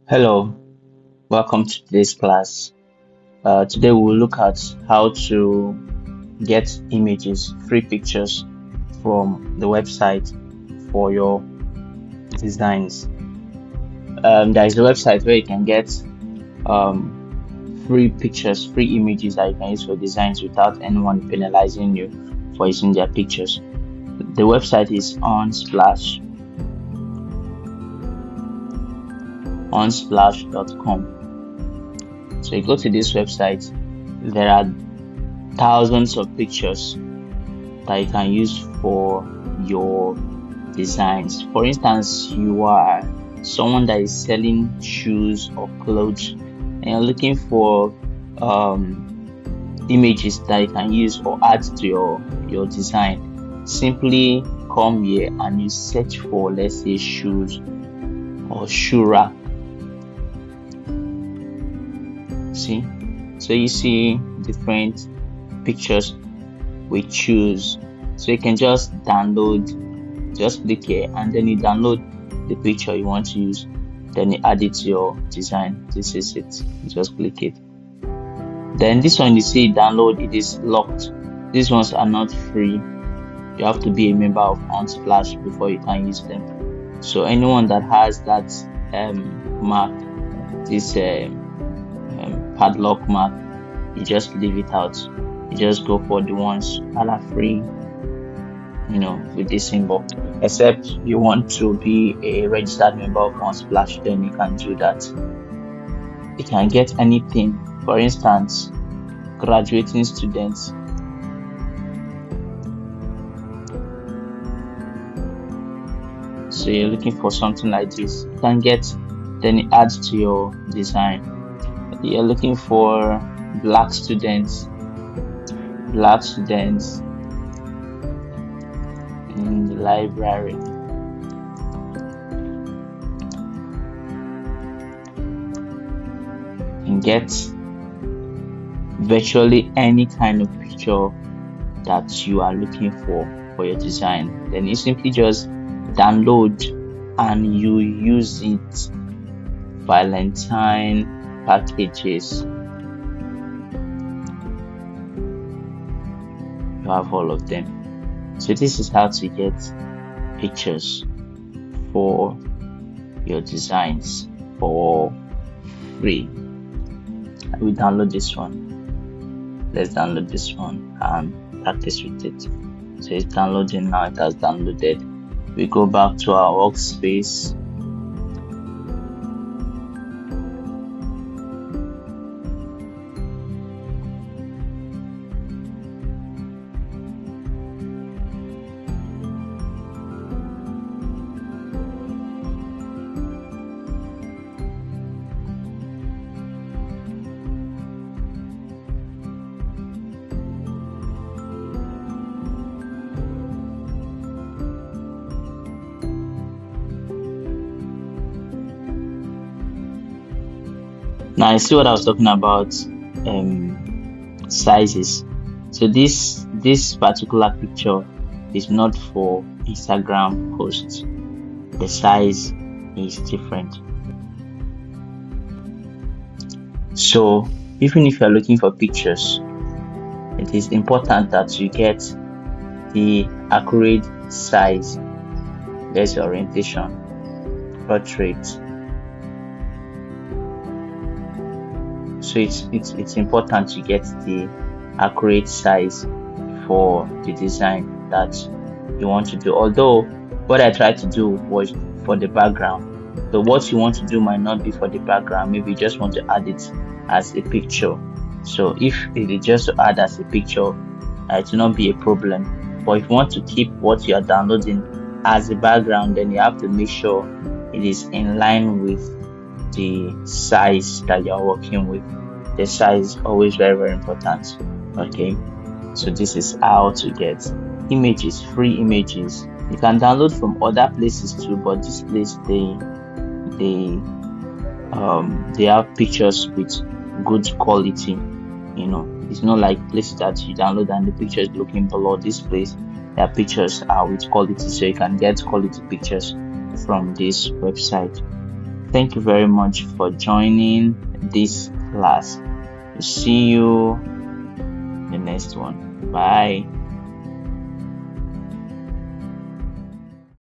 Hello, welcome to today's class. Today we'll look at how to get images, free pictures from the website for your designs. There is a website where you can get free pictures, free images that you can use for designs without anyone penalizing you for using their pictures. The website is unsplash.com. So you go to this website, there are thousands of pictures that you can use for your designs. For instance, you are someone that is selling shoes or clothes and you're looking for images that you can use or add to your design. Simply come here and you search for, let's say, shoes or shoe rack. See, so you see different pictures with shoes, so you can just download, just click here and then you download the picture you want to use, then you add it to your design. This is it, you just click it. Then this one you see download, it is locked. These ones are not free. You have to be a member of Unsplash before you can use them. So anyone that has that mark, this padlock mark, you just leave it out. You just go for the ones that are free, with this symbol. Except you want to be a registered member of Unsplash, then you can do that. You can get anything. For instance, graduating students. So you're looking for something like this, you can get, then it adds to your design. You're looking for black students in the library. You can get virtually any kind of picture that you are looking for your design. Then you simply just download and you use it. Valentine packages, you have all of them. So this is how to get pictures for your designs for free. I will download this one. Let's download this one and practice with it. So it's downloading now. It has downloaded. We go back to our workspace. Now, I see what I was talking about, sizes. So this particular picture is not for Instagram posts. The size is different. So even if you're looking for pictures, it is important that you get the accurate size. There's your orientation, portrait. So it's important to get the accurate size for the design that you want to do. Although what I tried to do was for the background, so what you want to do might not be for the background. Maybe you just want to add it as a picture. So if it is just to add as a picture, it will not be a problem. But if you want to keep what you are downloading as a background, then you have to make sure it is in line with the size that you are working with. The size is always very, very important. Okay, so this is how to get images, free images. You can download from other places too, but this place they have pictures with good quality. It's not like places that you download and the picture is looking below. This place, their pictures are with quality, so you can get quality pictures from this website. Thank you very much for joining this class. See you in the next one. Bye.